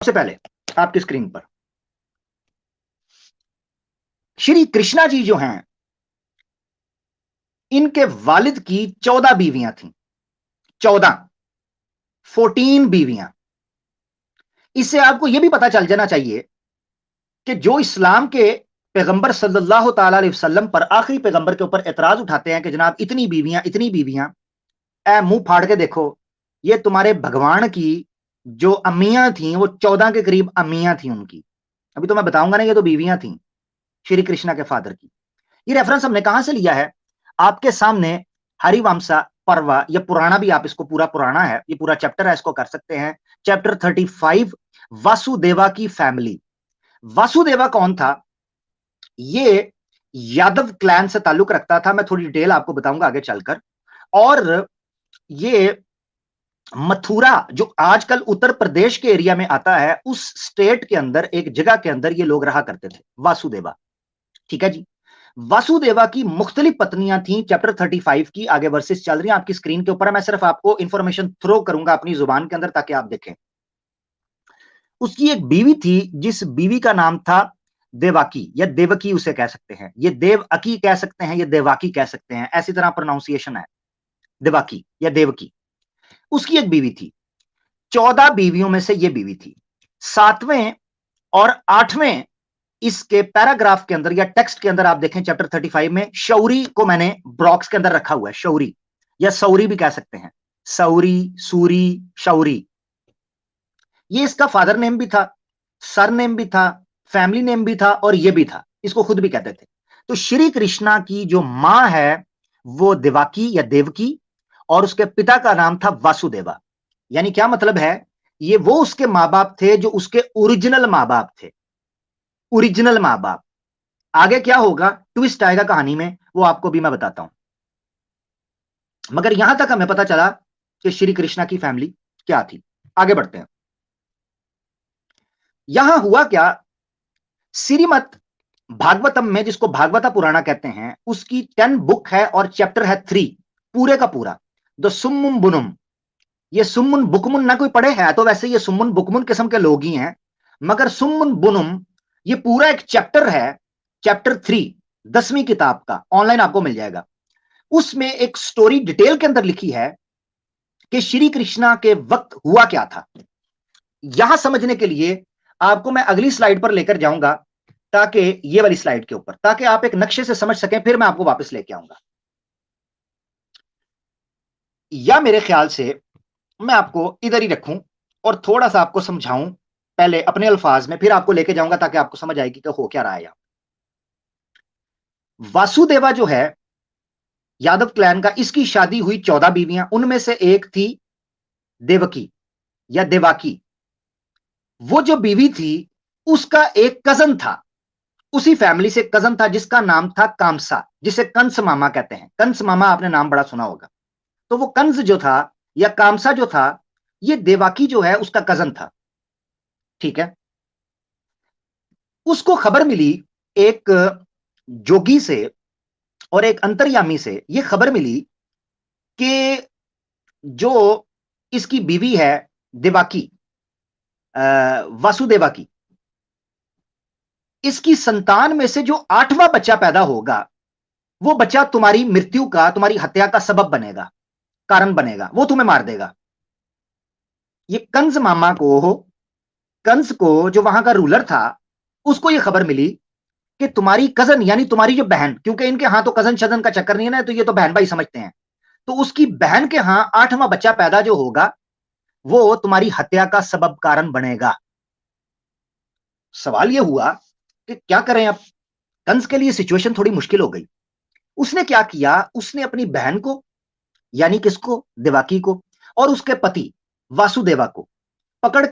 सबसे पहले आपकी स्क्रीन पर श्री कृष्णा जी जो हैं, इनके वालिद की 14 बीवियां थीं। 14 बीवियां। इससे आपको यह भी पता चल जाना चाहिए कि जो इस्लाम के पैगंबर सल्लल्लाहु ताला अलैहि वसल्लम पर, आखिरी पैगंबर के ऊपर एतराज उठाते हैं कि जनाब इतनी बीवियां, ए मुंह फाड़ के देखो, ये तुम्हारे भगवान की जो अम्मियां थी वो 14 के करीब अम्मियां थी उनकी। अभी तो मैं बताऊंगा ना, ये तो बीवियां थी श्री कृष्णा के फादर की। ये रेफरेंस हमने कहां से लिया है? आपके सामने हरिवंशा पर्व, या पुराना भी, आप इसको पूरा पुराना है, ये पूरा चैप्टर है, इसको कर सकते हैं। चैप्टर 35, वासुदेवा की फैमिली। वासुदेवा कौन था? ये यादव क्लैन से ताल्लुक रखता था। मैं थोड़ी डिटेल आपको बताऊंगा आगे चलकर। और ये मथुरा, जो आजकल उत्तर प्रदेश के एरिया में आता है, उस स्टेट के अंदर एक जगह के अंदर ये लोग रहा करते थे, वासुदेवा। ठीक है जी। वासुदेवा की मुख्तलिफ पत्नियां थीं। चैप्टर 35 की आगे वर्सेस चल रही हैं आपकी स्क्रीन के ऊपर। मैं सिर्फ आपको इंफॉर्मेशन थ्रो करूंगा अपनी जुबान के अंदर ताकि आप देखें। उसकी एक बीवी थी, जिस बीवी का नाम था देवाकी, या देवकी उसे कह सकते हैं। ये देवकी कह सकते हैं, ये देवाकी कह सकते हैं, ऐसी तरह प्रोनाउंसिएशन है, देवाकी या देवकी। उसकी एक बीवी थी। 14 बीवियों में से यह बीवी थी। 7वें और 8वें इसके पैराग्राफ के अंदर या टेक्स्ट के अंदर आप देखें, चैप्टर 35 में शौरी को मैंने ब्रॉक्स के अंदर रखा हुआ है। शौरी या सौरी भी कह सकते हैं, सौरी, सूरी, शौरी। ये इसका फादर नेम भी था, सर नेम भी था, फैमिली नेम भी था, और ये भी था, इसको खुद भी कहते थे। तो श्री कृष्णा की जो मां है वो देवाकी या देवकी, और उसके पिता का नाम था वासुदेवा। यानी क्या मतलब है? ये वो उसके मां बाप थे जो उसके ओरिजिनल मां बाप थे, ओरिजिनल मां बाप। आगे क्या होगा, ट्विस्ट आएगा कहानी में, वो आपको भी मैं बताता हूं। मगर यहां तक हमें पता चला कि श्री कृष्णा की फैमिली क्या थी। आगे बढ़ते हैं। यहां हुआ क्या, श्रीमद भागवतम में, जिसको भागवता पुराणा कहते हैं, उसकी 10 बुक है और चैप्टर है 3, पूरे का पूरा। द सुम्मुन बुनुम। ये सुम्मुन बुकमुन ना कोई पढ़े है, तो वैसे ये सुम्मुन बुकमुन किस्म के लोग ही हैं, मगर सुम्मुन बुनुम ये पूरा एक चैप्टर है, चैप्टर 3, 10वीं किताब का, ऑनलाइन आपको मिल जाएगा। उसमें एक स्टोरी डिटेल के अंदर लिखी है कि श्री कृष्णा के वक्त हुआ क्या था। यहां समझने के लिए आपको मैं अगली स्लाइड पर लेकर जाऊंगा, ताकि ये वाली स्लाइड के ऊपर, ताकि आप एक नक्शे से समझ सकें, फिर मैं आपको वापस लेके आऊंगा। या मेरे ख्याल से मैं आपको इधर ही रखूं और थोड़ा सा आपको समझाऊं, पहले अपने अल्फाज में, फिर आपको लेके जाऊंगा ताकि आपको समझ आएगी कि हो क्या रहा है यहां। वासुदेवा जो है यादव क्लैन का, इसकी शादी हुई 14 बीवियां, उनमें से एक थी देवकी या देवाकी। वो जो बीवी थी उसका एक कजन था, उसी फैमिली से कजन था, जिसका नाम था कामसा, जिसे कंस मामा कहते हैं। कंस मामा आपने नाम बड़ा सुना होगा। तो वो कंस जो था या कामसा जो था, ये देवाकी जो है उसका कजन था। ठीक है। उसको खबर मिली एक जोगी से और एक अंतर्यामी से, यह खबर मिली कि जो इसकी बीवी है देवाकी, वासुदेवा की, इसकी संतान में से जो 8वां बच्चा पैदा होगा, वो बच्चा तुम्हारी मृत्यु का, तुम्हारी हत्या का सबब बनेगा, कारण बनेगा, वो तुम्हें मार देगा। ये कंस मामा को, कंस को जो वहां का रूलर था, उसको यह खबर मिली कि तुम्हारी कजन, यानी तुम्हारी जो बहन, क्योंकि इनके यहां तो कजन शजन का चक्कर नहीं है ना, तो ये तो बहन भाई समझते हैं, तो उसकी बहन के यहां 8वां बच्चा पैदा जो होगा वो तुम्हारी हत्या का सबब कारण बनेगा। सवाल यह हुआ कि क्या करें अब। कंस के लिए सिचुएशन थोड़ी मुश्किल हो गई। उसने क्या किया, उसने अपनी बहन को, यानी किसको, देवाकी को, और उसके पति वासुदेवा को पकड़